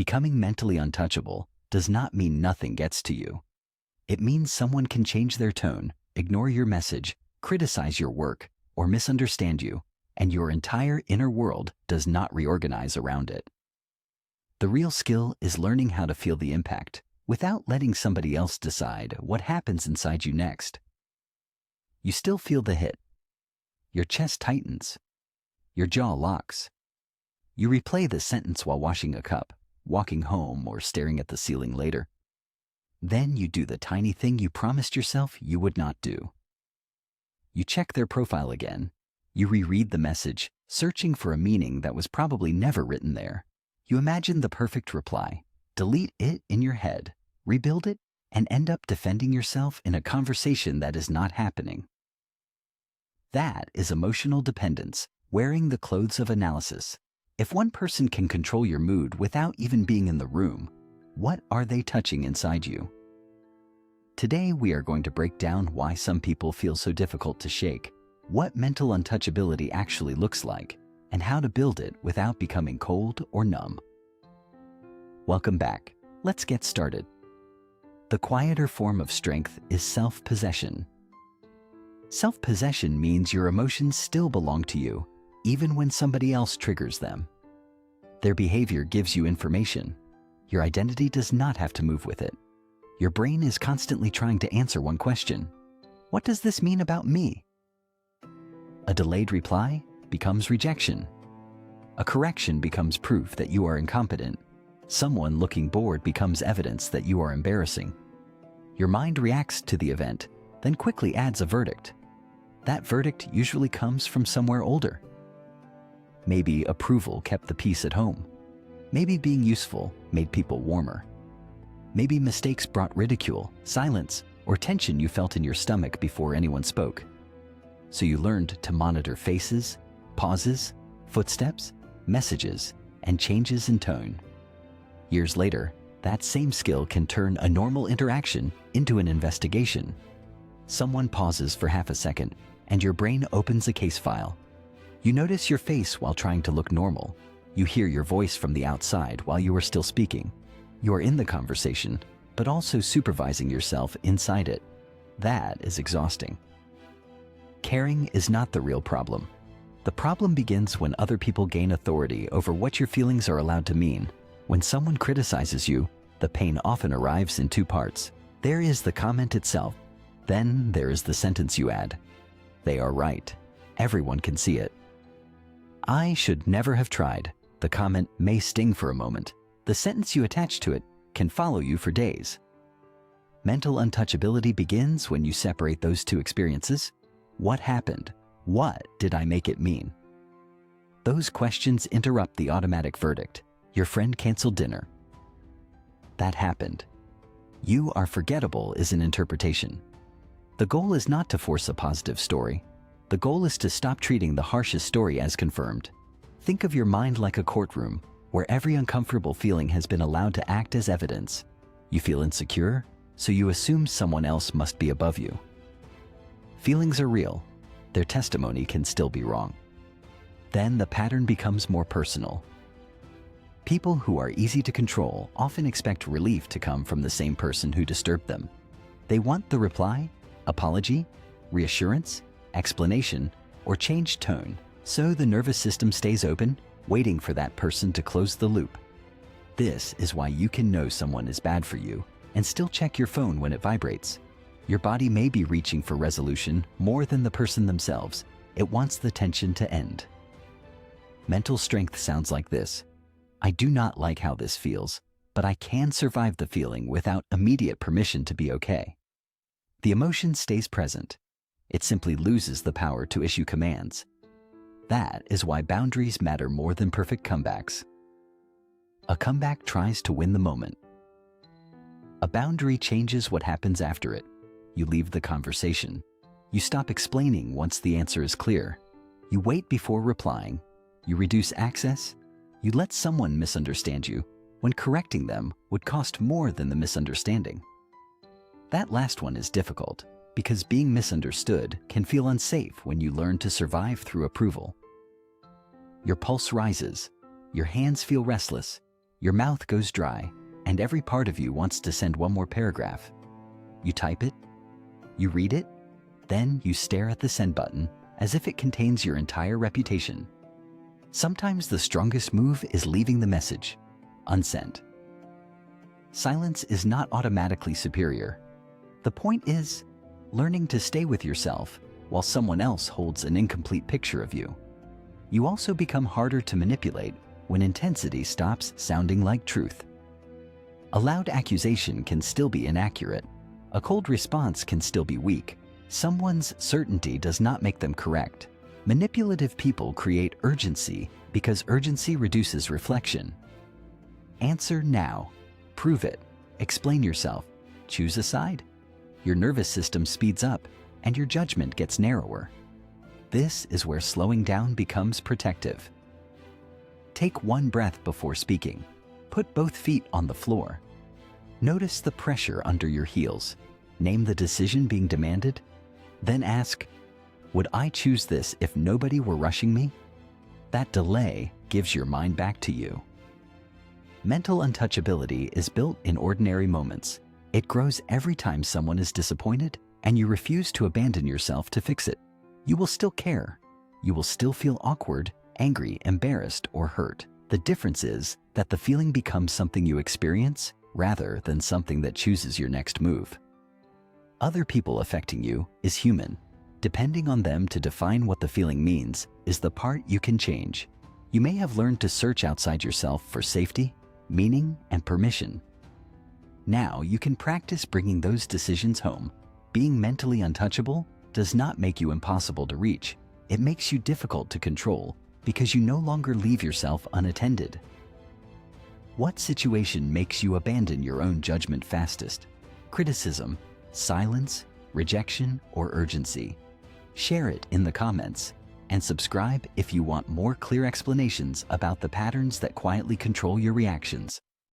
Becoming mentally untouchable does not mean nothing gets to you. It means someone can change their tone, ignore your message, criticize your work, or misunderstand you, and your entire inner world does not reorganize around it. The real skill is learning how to feel the impact without letting somebody else decide what happens inside you next. You still feel the hit. Your chest tightens. Your jaw locks. You replay the sentence while washing a cup, walking home, or staring at the ceiling later. Then you do the tiny thing you promised yourself you would not do. You check their profile again. You reread the message, searching for a meaning that was probably never written there. You imagine the perfect reply, delete it in your head, rebuild it, and end up defending yourself in a conversation that is not happening. That is emotional dependence, wearing the clothes of analysis. If one person can control your mood without even being in the room, what are they touching inside you? Today we are going to break down why some people feel so difficult to shake, what mental untouchability actually looks like, and how to build it without becoming cold or numb. Welcome back. Let's get started. The quieter form of strength is self-possession. Self-possession means your emotions still belong to you, even when somebody else triggers them. Their behavior gives you information. Your identity does not have to move with it. Your brain is constantly trying to answer one question. What does this mean about me? A delayed reply becomes rejection. A correction becomes proof that you are incompetent. Someone looking bored becomes evidence that you are embarrassing. Your mind reacts to the event, then quickly adds a verdict. That verdict usually comes from somewhere older. Maybe approval kept the peace at home. Maybe being useful made people warmer. Maybe mistakes brought ridicule, silence, or tension you felt in your stomach before anyone spoke. So you learned to monitor faces, pauses, footsteps, messages, and changes in tone. Years later, that same skill can turn a normal interaction into an investigation. Someone pauses for half a second, and your brain opens a case file. You notice your face while trying to look normal. You hear your voice from the outside while you are still speaking. You are in the conversation, but also supervising yourself inside it. That is exhausting. Caring is not the real problem. The problem begins when other people gain authority over what your feelings are allowed to mean. When someone criticizes you, the pain often arrives in two parts. There is the comment itself. Then there is the sentence you add. They are right. Everyone can see it. I should never have tried. The comment may sting for a moment. The sentence you attach to it can follow you for days. Mental untouchability begins when you separate those two experiences. What happened? What did I make it mean? Those questions interrupt the automatic verdict. Your friend canceled dinner. That happened. You are forgettable is an interpretation. The goal is not to force a positive story. The goal is to stop treating the harshest story as confirmed. Think of your mind like a courtroom, where every uncomfortable feeling has been allowed to act as evidence. You feel insecure, so you assume someone else must be above you. Feelings are real. Their testimony can still be wrong. Then the pattern becomes more personal. People who are easy to control often expect relief to come from the same person who disturbed them. They want the reply, apology, reassurance, explanation, or changed tone, so the nervous system stays open, waiting for that person to close the loop. This is why you can know someone is bad for you and still check your phone when it vibrates. Your body may be reaching for resolution more than the person themselves. It wants the tension to end. Mental strength sounds like this. I do not like how this feels, but I can survive the feeling without immediate permission to be okay. The emotion stays present. It simply loses the power to issue commands. That is why boundaries matter more than perfect comebacks. A comeback tries to win the moment. A boundary changes what happens after it. You leave the conversation. You stop explaining once the answer is clear. You wait before replying. You reduce access. You let someone misunderstand you when correcting them would cost more than the misunderstanding. That last one is difficult because being misunderstood can feel unsafe when you learn to survive through approval. Your pulse rises. Your hands feel restless. Your mouth goes dry, and every part of you wants to send one more paragraph. You type it, you read it, then you stare at the send button as if it contains your entire reputation. Sometimes the strongest move is leaving the message unsent. Silence is not automatically superior. The point is learning to stay with yourself while someone else holds an incomplete picture of you. You also become harder to manipulate when intensity stops sounding like truth. A loud accusation can still be inaccurate. A cold response can still be weak. Someone's certainty does not make them correct. Manipulative people create urgency because urgency reduces reflection. Answer now. Prove it. Explain yourself. Choose a side. Your nervous system speeds up and your judgment gets narrower. This is where slowing down becomes protective. Take one breath before speaking. Put both feet on the floor. Notice the pressure under your heels. Name the decision being demanded. Then ask, would I choose this if nobody were rushing me? That delay gives your mind back to you. Mental untouchability is built in ordinary moments. It grows every time someone is disappointed and you refuse to abandon yourself to fix it. You will still care. You will still feel awkward, angry, embarrassed, or hurt. The difference is that the feeling becomes something you experience rather than something that chooses your next move. Other people affecting you is human. Depending on them to define what the feeling means is the part you can change. You may have learned to search outside yourself for safety, meaning, and permission. Now you can practice bringing those decisions home. Being mentally untouchable does not make you impossible to reach. It makes you difficult to control because you no longer leave yourself unattended. What situation makes you abandon your own judgment fastest? Criticism, silence, rejection, or urgency? Share it in the comments and subscribe if you want more clear explanations about the patterns that quietly control your reactions.